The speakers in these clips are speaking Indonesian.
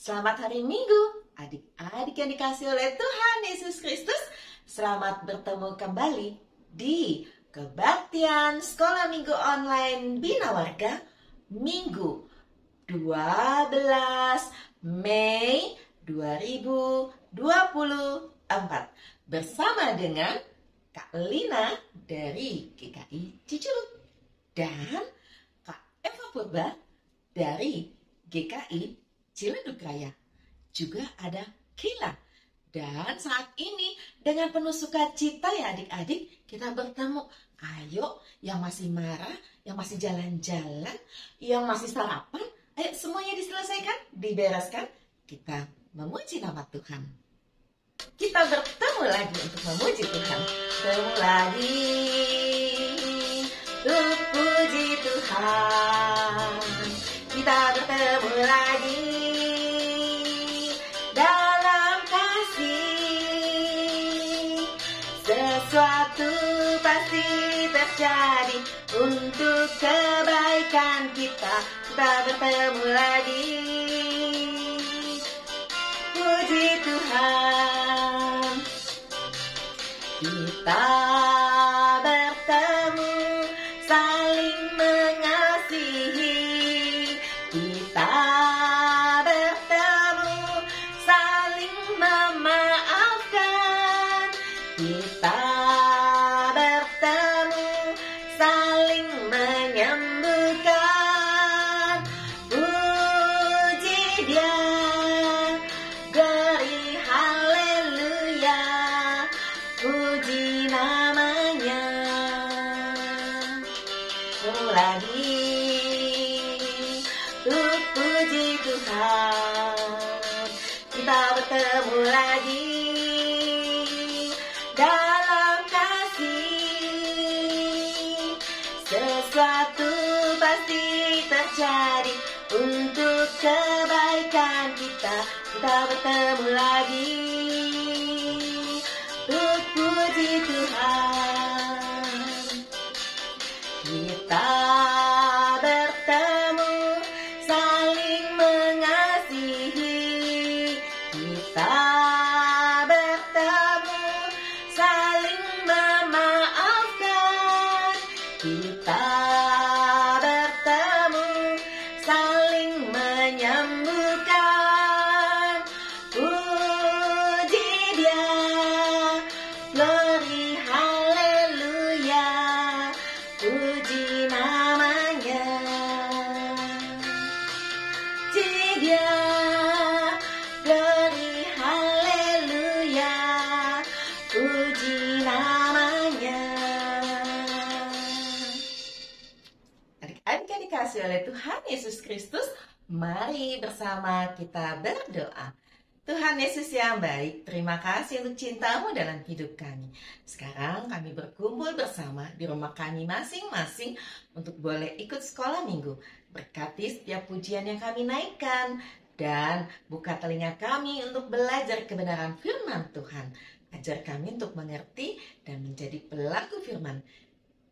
Selamat hari Minggu, adik-adik yang dikasih oleh Tuhan Yesus Kristus. Selamat bertemu kembali di Kebaktian Sekolah Minggu Online Bina Warga Minggu 12 Mei 2024 bersama dengan Kak Lina dari GKI Cicurug dan Kak Eva Purba dari GKI Ciledug Raya. Juga ada Kila. Dan saat ini dengan penuh sukacita ya adik-adik, kita bertemu. Ayo yang masih marah, yang masih jalan-jalan, yang masih sarapan, ayo semuanya diselesaikan, dibereskan. Kita memuji nama Tuhan. Kita bertemu lagi untuk memuji Tuhan. Bertemu lagi untuk puji Tuhan. Kita bertemu lagi dalam kasih. Sesuatu pasti terjadi untuk kebaikan kita. Kita bertemu lagi. Puji Tuhan. Kita bertemu saling mengasihi. Kita bertemu saling memaafkan. Kita bertemu saling menyembuhkan. Puji Dia, glory haleluya, puji namanya. Lagi untuk puji Tuhan. Kita bertemu lagi dalam kasih. Sesuatu pasti terjadi untuk kebaikan kita. Kita bertemu lagi untuk puji Tuhan. Kita bertemu saling mengasihi. Kita bertemu saling memaafkan. Kita bertemu saling menyembuhkan. Puji Dia, glory haleluya, puji namanya. Puji Dia, glory haleluya, puji namanya. Adik-adik yang dikasih oleh Tuhan Yesus Kristus, mari bersama kita berdoa. Tuhan Yesus yang baik, terima kasih untuk cinta-Mu dalam hidup kami. Sekarang kami berkumpul bersama di rumah kami masing-masing untuk boleh ikut sekolah minggu. Berkati setiap pujian yang kami naikkan dan buka telinga kami untuk belajar kebenaran firman Tuhan. Ajar kami untuk mengerti dan menjadi pelaku firman.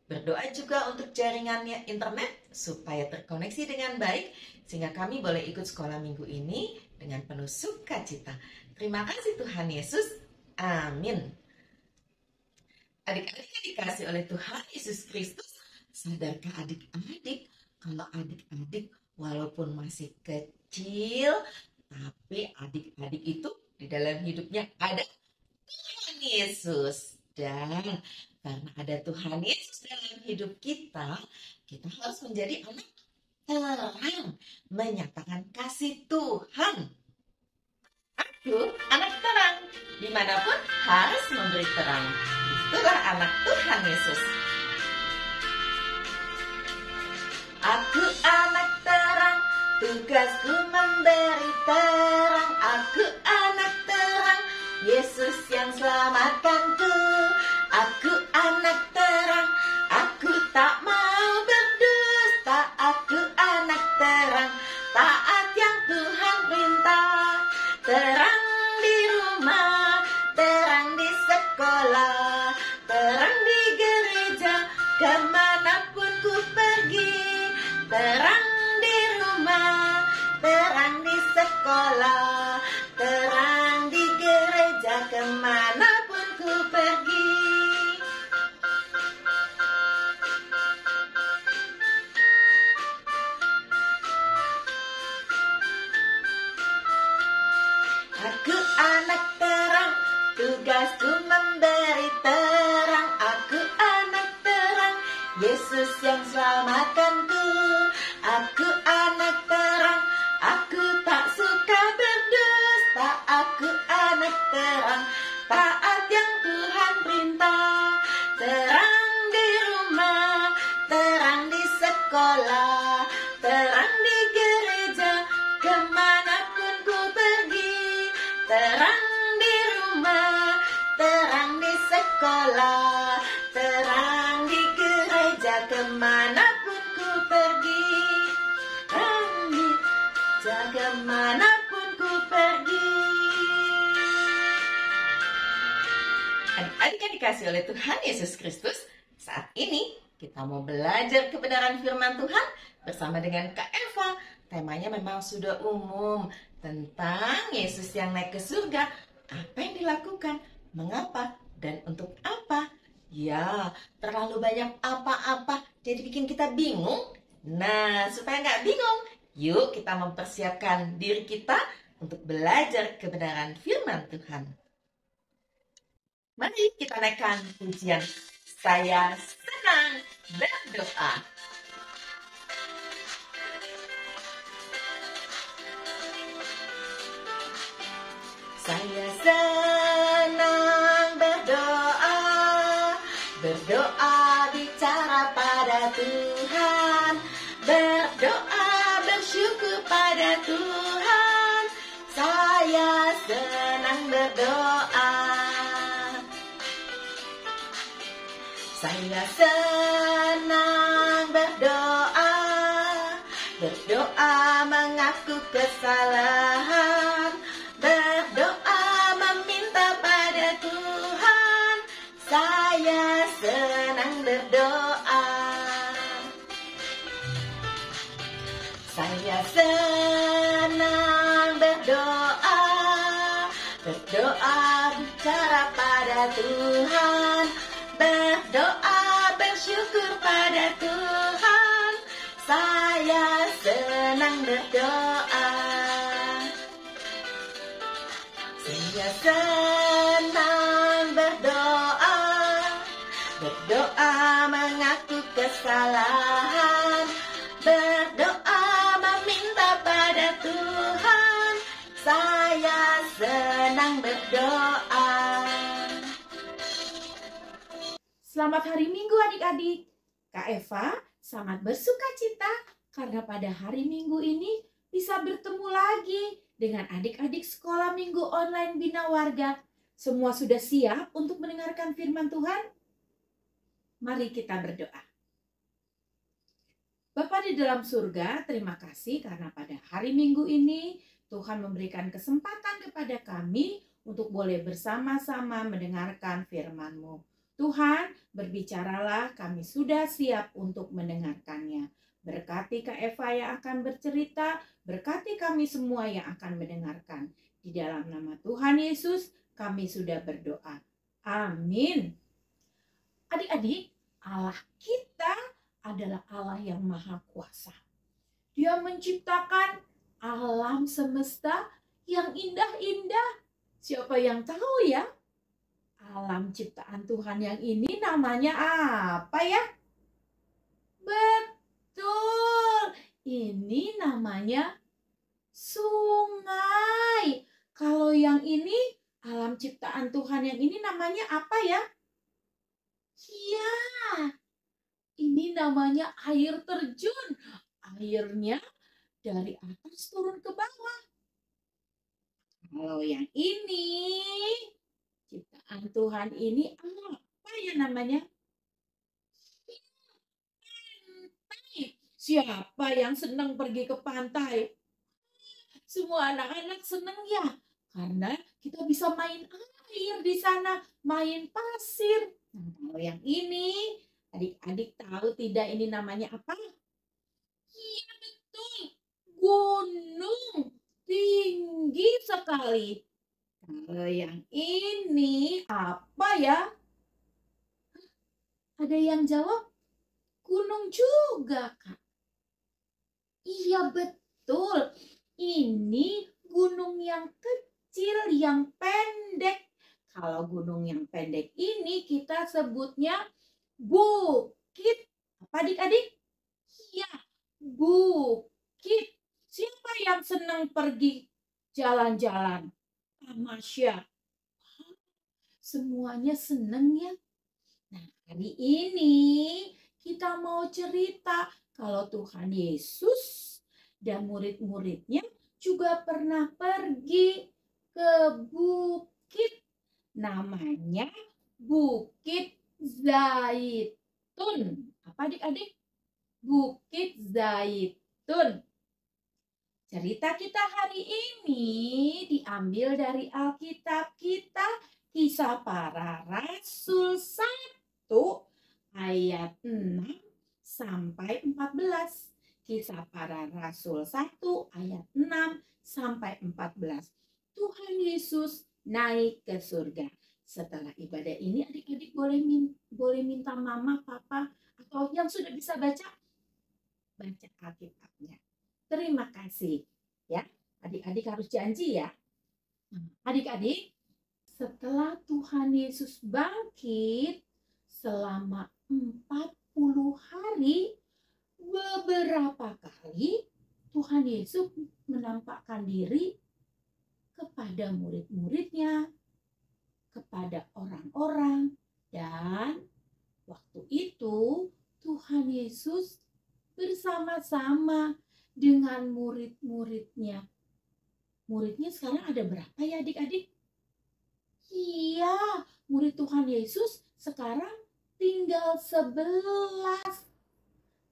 Berdoa juga untuk jaringannya internet supaya terkoneksi dengan baik sehingga kami boleh ikut sekolah minggu ini dengan penuh sukacita. Terima kasih Tuhan Yesus. Amin. Adik-adik yang dikasih oleh Tuhan Yesus Kristus, sadarkah adik-adik kalau adik-adik walaupun masih kecil, tapi adik-adik itu di dalam hidupnya ada Tuhan Yesus. Dan karena ada Tuhan Yesus dalam hidup kita, kita harus menjadi anak terang, menyatakan kasih Tuhan. Aku anak terang, dimanapun harus memberi terang. Itulah anak Tuhan Yesus. Aku anak terang, tugasku memberi terang. Aku anak terang, Yesus yang selamatkanku. Aku anak terang, aku tak mau berdusta. Aku anak terang, taat yang Tuhan perintah. Terang di rumah, terang di sekolah, terang di gereja, kemanapun ku pergi. Terang di rumah, terang di sekolah, Aku anak terang, tugasku memberi terang. Aku anak terang, Yesus yang selamatkanku. Aku anak terang, aku tak suka berdusta. Aku anak terang, taat yang Tuhan perintah. Terang di rumah, terang di sekolah, terang di gereja, kemanapun ku pergi. Terang di rumah, terang di sekolah, terang di gereja, kemanapun ku pergi. Terang di gereja, kemanapun ku pergi. Adik-adik yang dikasih oleh Tuhan Yesus Kristus, saat ini kita mau belajar kebenaran firman Tuhan bersama dengan Kak Eva. Temanya memang sudah umum, tentang Yesus yang naik ke surga. Apa yang dilakukan, mengapa, dan untuk apa? Ya, terlalu banyak apa-apa, jadi bikin kita bingung. Nah, supaya nggak bingung, yuk kita mempersiapkan diri kita untuk belajar kebenaran firman Tuhan. Mari kita naikkan pujian Saya Senang Berdoa. Saya senang berdoa, berdoa bicara pada Tuhan, berdoa bersyukur pada Tuhan. Saya senang berdoa. Saya senang berdoa, berdoa mengaku kesalahan, berdoa meminta pada Tuhan. Saya senang berdoa. Saya senang berdoa, berdoa bicara pada Tuhan, berdoa bersyukur pada Tuhan. Saya senang berdoa. Saya senang berdoa, berdoa mengaku kesalahan, berdoa meminta pada Tuhan. Saya senang berdoa. Selamat hari Minggu adik-adik. Kak Eva sangat bersuka cita karena pada hari Minggu ini bisa bertemu lagi dengan adik-adik sekolah minggu online Bina Warga. Semua sudah siap untuk mendengarkan firman Tuhan? Mari kita berdoa. Bapa di dalam surga, terima kasih karena pada hari Minggu ini Tuhan memberikan kesempatan kepada kami untuk boleh bersama-sama mendengarkan firman-Mu. Tuhan, berbicaralah, kami sudah siap untuk mendengarkannya. Berkati Kak Eva yang akan bercerita, berkati kami semua yang akan mendengarkan. Di dalam nama Tuhan Yesus, kami sudah berdoa. Amin. Adik-adik, Allah kita adalah Allah yang Maha Kuasa. Dia menciptakan alam semesta yang indah-indah. Siapa yang tahu ya? Alam ciptaan Tuhan yang ini namanya apa ya? Betul, ini namanya sungai. Kalau yang ini, alam ciptaan Tuhan yang ini namanya apa ya? Ya, ini namanya air terjun. Airnya dari atas turun ke bawah. Kalau yang ini, ciptaan Tuhan ini apa ya namanya? Pantai. Siapa yang senang pergi ke pantai? Semua anak-anak senang ya, karena kita bisa main air di sana, main pasir. Nah, kalau yang ini, adik-adik tahu tidak ini namanya apa? Iya betul, gunung tinggi sekali. Kalau yang ini apa ya? Ada yang jawab gunung juga, Kak. Iya betul, ini gunung yang kecil kita sebutnya bukit. Apa adik-adik? Iya, bukit. Siapa yang senang pergi jalan-jalan? Masya, semuanya senang ya. Nah, hari ini kita mau cerita kalau Tuhan Yesus dan murid-muridnya juga pernah pergi ke bukit. Namanya Bukit Zaitun. Apa adik-adik? Bukit Zaitun. Cerita kita hari ini diambil dari Alkitab kita, Kisah Para Rasul 1 ayat 6 sampai 14. Kisah Para Rasul 1 ayat 6 sampai 14. Tuhan Yesus naik ke surga. Setelah ibadah ini adik-adik boleh minta mama, papa, atau yang sudah bisa baca Alkitabnya. Terima kasih ya. Adik-adik harus janji ya. Adik-adik, setelah Tuhan Yesus bangkit selama 40 hari, beberapa kali Tuhan Yesus menampakkan diri kepada murid-muridnya, kepada orang-orang, dan waktu itu Tuhan Yesus bersama-sama dengan murid-muridnya. Muridnya sekarang ada berapa ya adik-adik? Iya, murid Tuhan Yesus sekarang tinggal 11.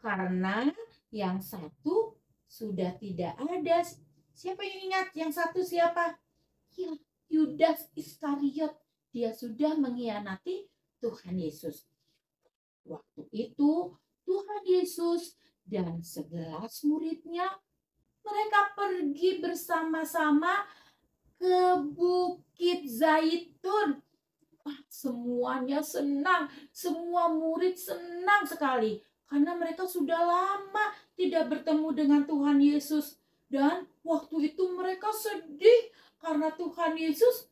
Karena yang satu sudah tidak ada. Siapa yang ingat yang satu siapa? Ya, Yudas Iskariot. Dia sudah mengkhianati Tuhan Yesus. Waktu itu Tuhan Yesus dan 11 muridnya, mereka pergi bersama-sama ke Bukit Zaitun. Wah, semuanya senang, semua murid senang sekali karena mereka sudah lama tidak bertemu dengan Tuhan Yesus. Dan waktu itu mereka sedih karena Tuhan Yesus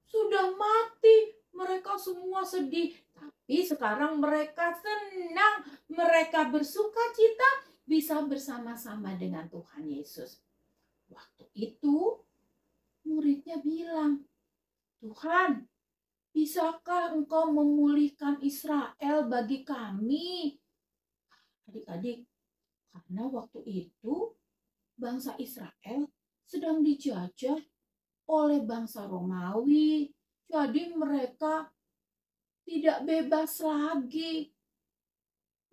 sudah mati. Mereka semua sedih. Tapi sekarang mereka senang, mereka bersuka cita bisa bersama-sama dengan Tuhan Yesus. Waktu itu muridnya bilang, Tuhan, bisakah Engkau memulihkan Israel bagi kami? Adik-adik, karena waktu itu bangsa Israel sedang dijajah oleh bangsa Romawi. Jadi mereka tidak bebas lagi.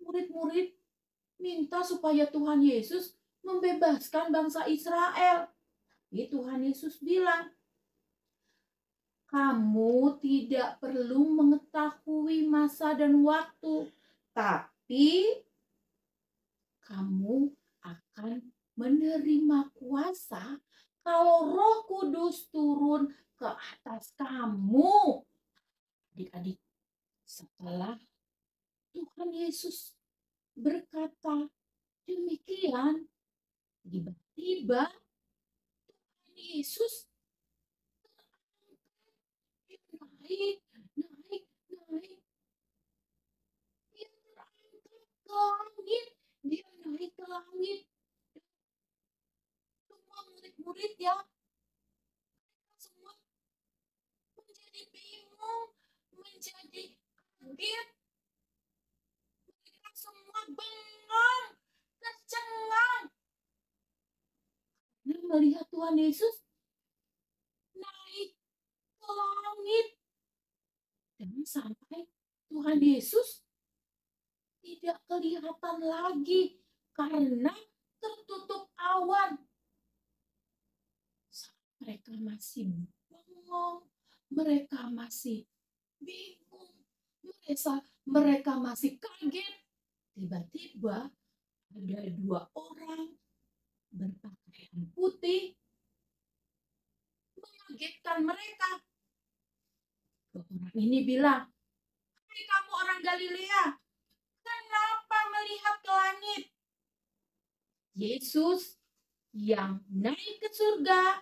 Murid-murid minta supaya Tuhan Yesus membebaskan bangsa Israel. Tapi Tuhan Yesus bilang, kamu tidak perlu mengetahui masa dan waktu, tapi kamu akan menerima kuasa kalau Roh Kudus turun ke atas kamu. Adik-adik, setelah Tuhan Yesus berkata demikian, tiba-tiba Tuhan Yesus naik. Dia terangkat ke langit. Dia naik ke langit. Semua murid-murid ya, semua menjadi bingung, menjadi kaget. Mereka semua bengong, tercengang. Dan melihat Tuhan Yesus naik ke langit. Dan sampai Tuhan Yesus tidak kelihatan lagi karena tertutup awan. Mereka masih bengong, mereka masih bingung, mereka masih kaget. Tiba-tiba ada 2 orang berpakaian putih mengagetkan mereka. Orang ini bilang, "Hai kamu orang Galilea, kenapa melihat ke langit? Yesus yang naik ke surga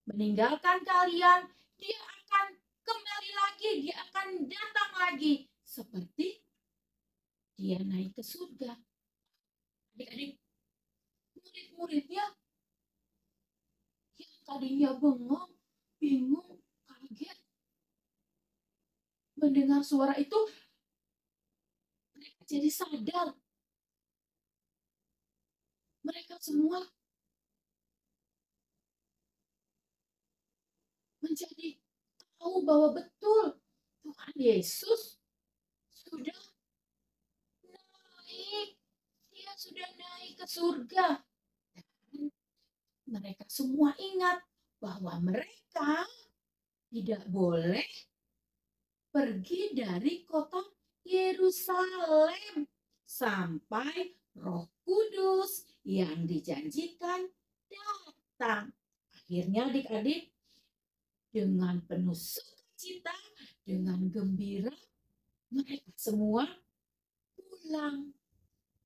meninggalkan kalian, dia akan kembali lagi, dia akan datang lagi. Seperti dia naik ke surga. Adik-adik, murid-muridnya yang tadinya bengong, bingung, kaget, mendengar suara itu, mereka jadi sadar. Mereka semua menjadi tahu bahwa betul Tuhan Yesus sudah naik. Dia sudah naik ke surga. Dan mereka semua ingat bahwa mereka tidak boleh pergi dari kota Yerusalem sampai Roh Kudus yang dijanjikan datang. Akhirnya adik-adik, dengan penuh sukacita, dengan gembira, mereka semua pulang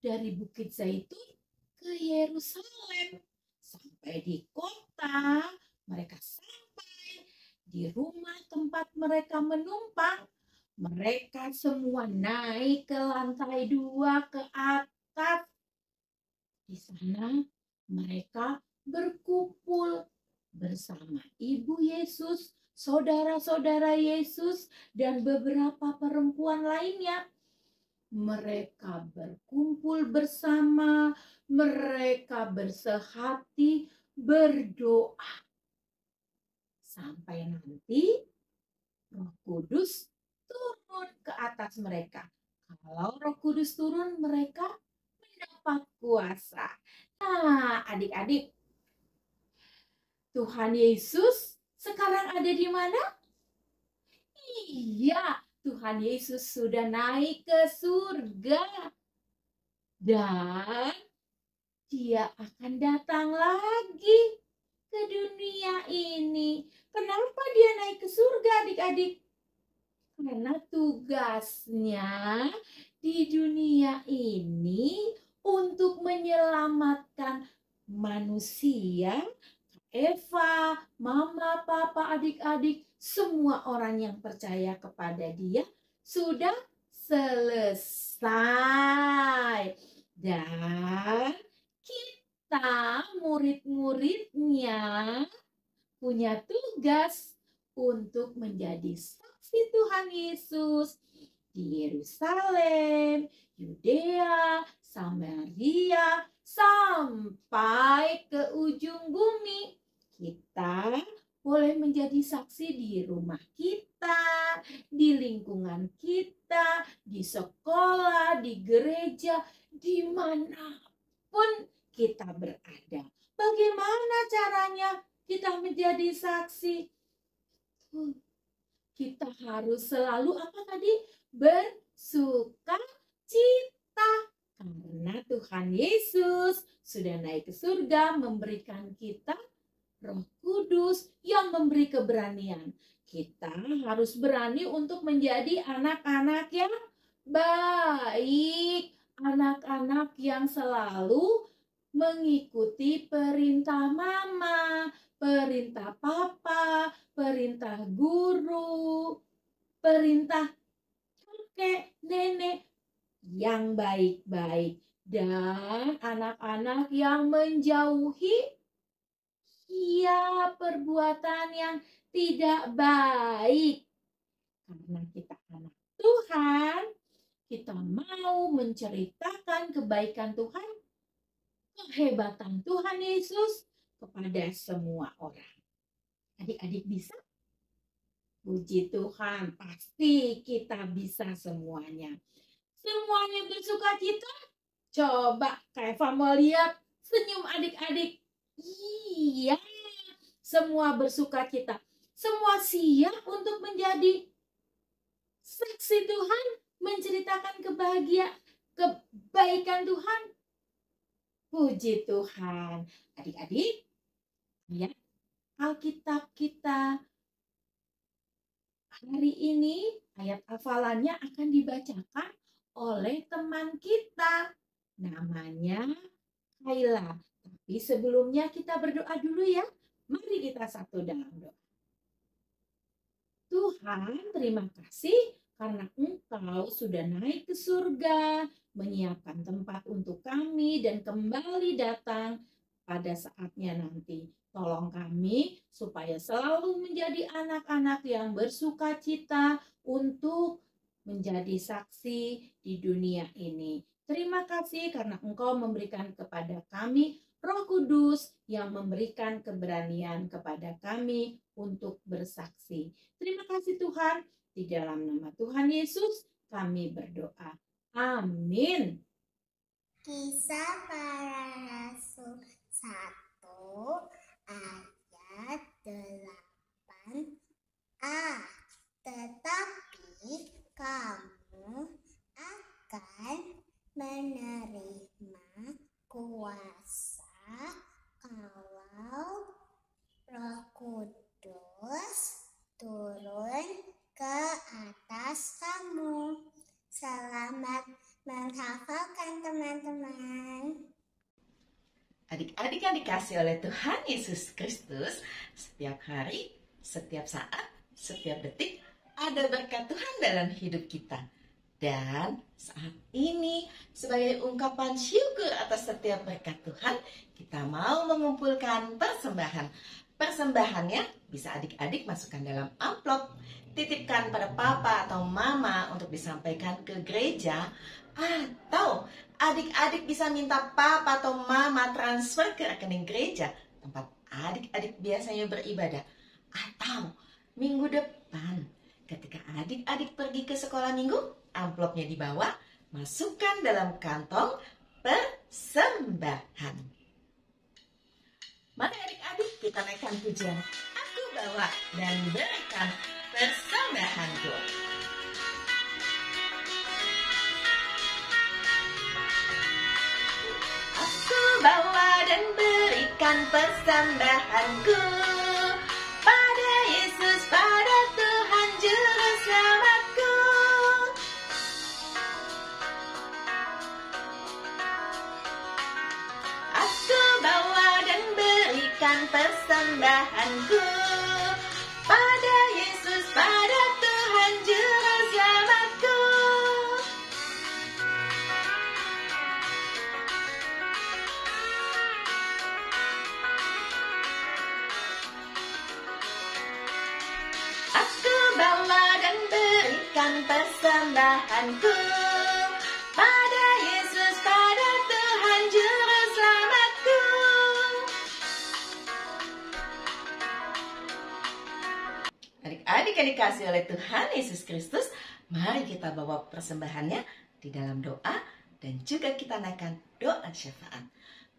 dari Bukit Zaitun ke Yerusalem. Sampai di kota, mereka sampai di rumah tempat mereka menumpang. Mereka semua naik ke lantai 2 ke atas. Di sana mereka berkumpul bersama Ibu Yesus, saudara-saudara Yesus, dan beberapa perempuan lainnya. Mereka berkumpul bersama, mereka bersehati, berdoa. Sampai nanti Roh Kudus turun ke atas mereka. Kalau Roh Kudus turun, mereka mendapat kuasa. Nah, adik-adik, Tuhan Yesus sekarang ada di mana? Iya, Tuhan Yesus sudah naik ke surga. Dan dia akan datang lagi ke dunia ini. Kenapa dia naik ke surga, adik-adik? Karena tugasnya di dunia ini untuk menyelamatkan manusia, Eva, mama, papa, adik-adik, semua orang yang percaya kepada dia sudah selesai. Dan kita murid-muridnya punya tugas untuk menjadi saksi Tuhan Yesus di Yerusalem, Yudea, Samaria, sampai ke ujung bumi. Kita boleh menjadi saksi di rumah kita, di lingkungan kita, di sekolah, di gereja, dimanapun kita berada. Bagaimana caranya kita menjadi saksi? Kita harus selalu apa tadi? Bersuka cita. Karena Tuhan Yesus sudah naik ke surga memberikan kita Roh Kudus yang memberi keberanian. Kita harus berani untuk menjadi anak-anak yang baik. Anak-anak yang selalu mengikuti perintah mama, perintah papa, perintah guru, perintah kakek, nenek yang baik-baik. Dan anak-anak yang menjauhi perbuatan yang tidak baik. Karena kita anak Tuhan, kita mau menceritakan kebaikan Tuhan, kehebatan Tuhan Yesus kepada semua orang. Adik-adik bisa? Puji Tuhan, pasti kita bisa semuanya. Semuanya bersuka cita? Coba Kak Eva mau lihat senyum adik-adik. Iya, semua bersuka cita. Semua siap untuk menjadi saksi Tuhan, menceritakan kebaikan Tuhan. Puji Tuhan. Adik-adik, lihat Alkitab kita hari ini, ayat hafalannya akan dibacakan oleh teman kita. Namanya Kayla. Tapi sebelumnya kita berdoa dulu ya. Mari kita satu dalam doa. Tuhan, terima kasih karena Engkau sudah naik ke surga, menyiapkan tempat untuk kami dan kembali datang pada saatnya nanti. Tolong kami supaya selalu menjadi anak-anak yang bersukacita untuk menjadi saksi di dunia ini. Terima kasih karena Engkau memberikan kepada kami Roh Kudus yang memberikan keberanian kepada kami untuk bersaksi. Terima kasih Tuhan, di dalam nama Tuhan Yesus kami berdoa. Amin. Kisah Para Rasul 1 ayat 8a. Tetapi kamu akan menerima kuasa kalau Roh Kudus turun ke atas kamu. Selamat menghafalkan teman-teman. Adik-adik yang dikasih oleh Tuhan Yesus Kristus, setiap hari, setiap saat, setiap detik ada berkat Tuhan dalam hidup kita. Dan saat ini sebagai ungkapan syukur atas setiap berkat Tuhan, kita mau mengumpulkan persembahan. Persembahannya bisa adik-adik masukkan dalam amplop, titipkan pada papa atau mama untuk disampaikan ke gereja, atau adik-adik bisa minta papa atau mama transfer ke rekening gereja tempat adik-adik biasanya beribadah. Atau minggu depan ketika adik-adik pergi ke sekolah minggu, amplopnya dibawa, masukkan dalam kantong persembahan. Mari adik-adik kita naikkan pujian Aku Bawa dan Berikan Persembahanku. Aku bawa dan berikan persembahanku pada Yesus, pada Tuhan Juru Selamatku. Aku bawa dan berikan persembahanku pada Yesus, pada Tuhan Juru Selamatku. Aku bawa dan berikan persembahanku pada Yesus, pada Tuhan Juru Selamatku. Adik-adik yang dikasih oleh Tuhan Yesus Kristus, mari kita bawa persembahannya di dalam doa dan juga kita naikkan doa syafaat.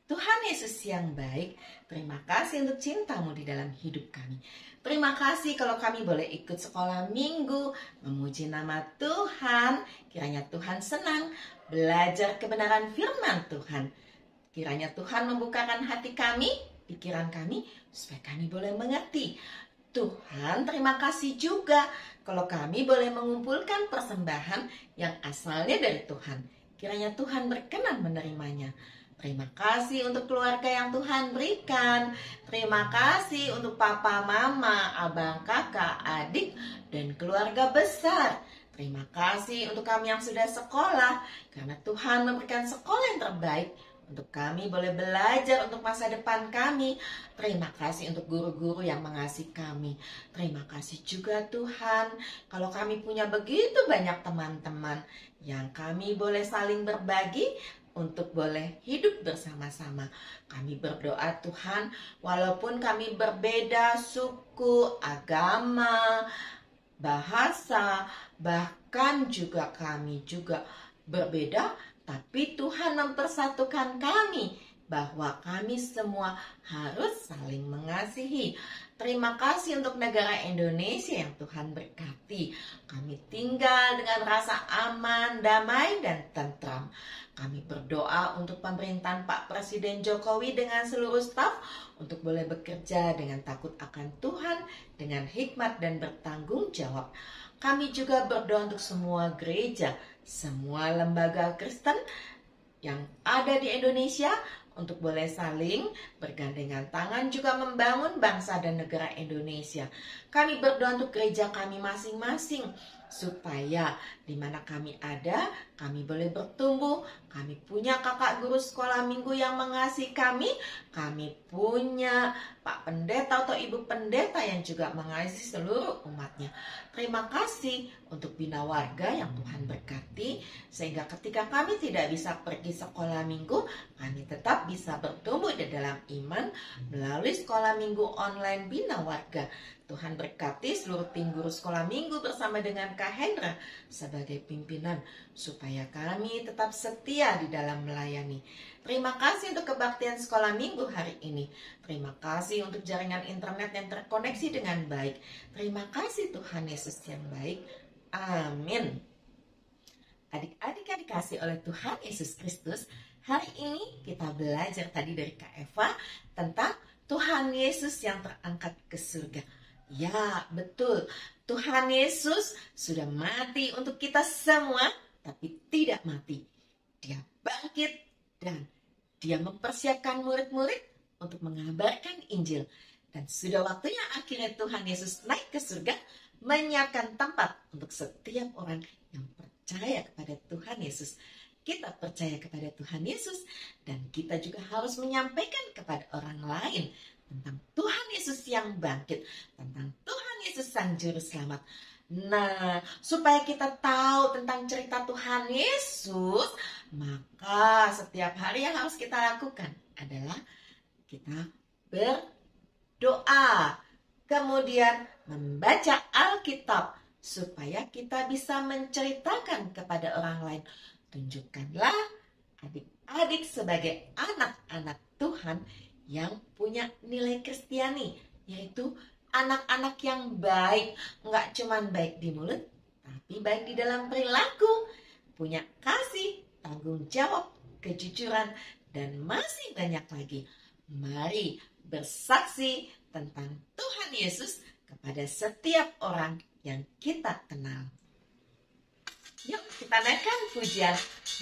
Tuhan Yesus yang baik, terima kasih untuk cintamu di dalam hidup kami. Terima kasih kalau kami boleh ikut sekolah minggu, memuji nama Tuhan. Kiranya Tuhan senang belajar kebenaran firman Tuhan. Kiranya Tuhan membukakan hati kami, pikiran kami, supaya kami boleh mengerti. Tuhan, terima kasih juga kalau kami boleh mengumpulkan persembahan yang asalnya dari Tuhan. Kiranya Tuhan berkenan menerimanya. Terima kasih untuk keluarga yang Tuhan berikan. Terima kasih untuk papa, mama, abang, kakak, adik, dan keluarga besar. Terima kasih untuk kami yang sudah sekolah, karena Tuhan memberikan sekolah yang terbaik untuk kami boleh belajar untuk masa depan kami. Terima kasih untuk guru-guru yang mengasihi kami. Terima kasih juga Tuhan kalau kami punya begitu banyak teman-teman yang kami boleh saling berbagi untuk boleh hidup bersama-sama. Kami berdoa Tuhan, walaupun kami berbeda suku, agama, bahasa, bahkan juga kami juga berbeda, tapi Tuhan mempersatukan kami bahwa kami semua harus saling mengasihi. Terima kasih untuk negara Indonesia yang Tuhan berkati. Kami tinggal dengan rasa aman, damai, dan tentram. Kami berdoa untuk pemerintahan Pak Presiden Jokowi dengan seluruh staf untuk boleh bekerja dengan takut akan Tuhan, dengan hikmat dan bertanggung jawab. Kami juga berdoa untuk semua gereja, semua lembaga Kristen yang ada di Indonesia, untuk boleh saling bergandengan tangan juga membangun bangsa dan negara Indonesia. Kami berdoa untuk gereja kami masing-masing, supaya di mana kami ada, kami boleh bertumbuh. Kami punya kakak guru sekolah minggu yang mengasihi kami. Kami punya Pak Pendeta atau Ibu Pendeta yang juga mengasihi seluruh umatnya. Terima kasih untuk Bina Warga yang Tuhan berkati, sehingga ketika kami tidak bisa pergi sekolah minggu, kami tetap bisa bertumbuh di dalam iman melalui sekolah minggu online Bina Warga. Tuhan berkati seluruh tim guru sekolah minggu bersama dengan Kak Hendra sebagai pimpinan, supaya kami tetap setia di dalam melayani. Terima kasih untuk kebaktian sekolah minggu hari ini. Terima kasih untuk jaringan internet yang terkoneksi dengan baik. Terima kasih Tuhan Yesus yang baik. Amin. Adik-adik yang dikasih oleh Tuhan Yesus Kristus, hari ini kita belajar tadi dari Kak Eva tentang Tuhan Yesus yang terangkat ke surga. Ya, betul. Tuhan Yesus sudah mati untuk kita semua, tapi tidak mati. Dia bangkit dan dia mempersiapkan murid-murid untuk mengabarkan Injil. Dan sudah waktunya akhirnya Tuhan Yesus naik ke surga, menyiapkan tempat untuk setiap orang yang percaya kepada Tuhan Yesus. Kita percaya kepada Tuhan Yesus, dan kita juga harus menyampaikan kepada orang lain tentang Tuhan Yesus yang bangkit, tentang Tuhan Yesus Sang Juru Selamat. Nah, supaya kita tahu tentang cerita Tuhan Yesus, maka setiap hari yang harus kita lakukan adalah kita berdoa, kemudian membaca Alkitab, supaya kita bisa menceritakan kepada orang lain. Tunjukkanlah adik-adik sebagai anak-anak Tuhan yang punya nilai Kristiani, yaitu anak-anak yang baik, nggak cuma baik di mulut, tapi baik di dalam perilaku, punya kasih, tanggung jawab, kejujuran, dan masih banyak lagi. Mari bersaksi tentang Tuhan Yesus kepada setiap orang yang kita kenal. Yuk kita naikkan pujian,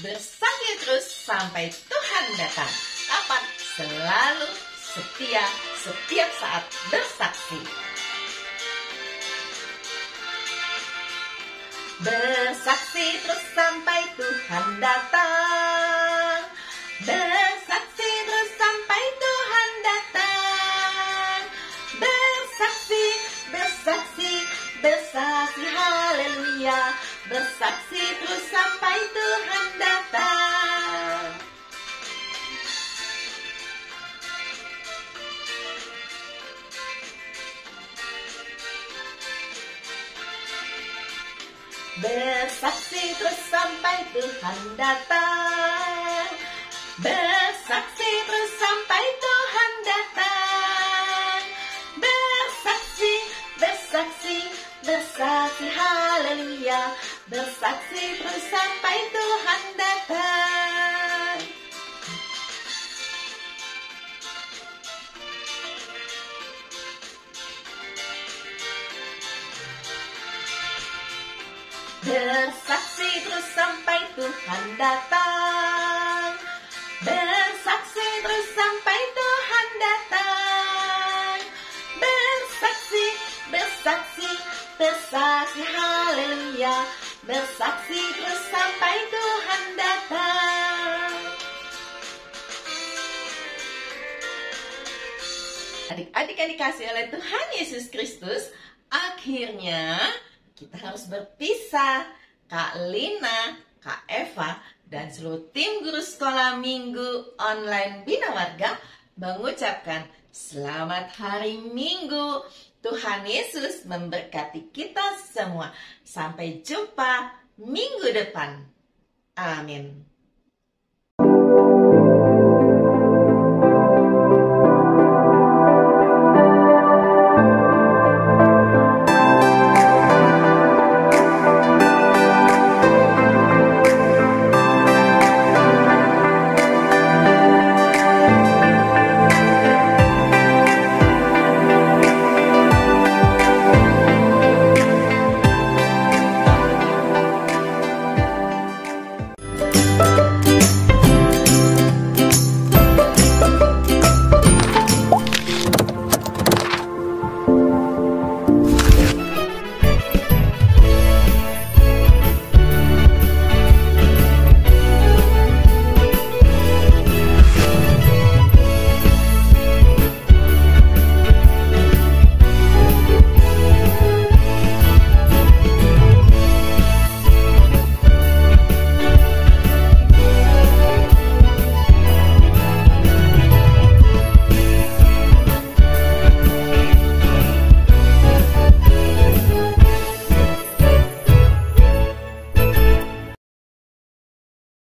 bersaksi terus sampai Tuhan datang. Kapan? Selalu setia, setiap saat bersaksi. Bersaksi terus sampai Tuhan datang. Bersaksi terus sampai Tuhan datang. Bersaksi, bersaksi, bersaksi, haleluya. Bersaksi terus sampai Tuhan datang. Bersaksi terus sampai Tuhan datang. Bersaksi terus sampai Tuhan datang. Bersaksi, bersaksi, bersaksi, haleluya. Bersaksi terus sampai Tuhan datang. Bersaksi terus sampai Tuhan datang. Bersaksi terus sampai Tuhan datang. Bersaksi, bersaksi, bersaksi, haleluya. Bersaksi terus sampai Tuhan datang. Adik-adik yang dikasih oleh Tuhan Yesus Kristus, akhirnya kita harus berpisah. Kak Lina, Kak Eva, dan seluruh tim guru sekolah minggu online Bina Warga mengucapkan selamat hari Minggu. Tuhan Yesus memberkati kita semua. Sampai jumpa minggu depan. Amin.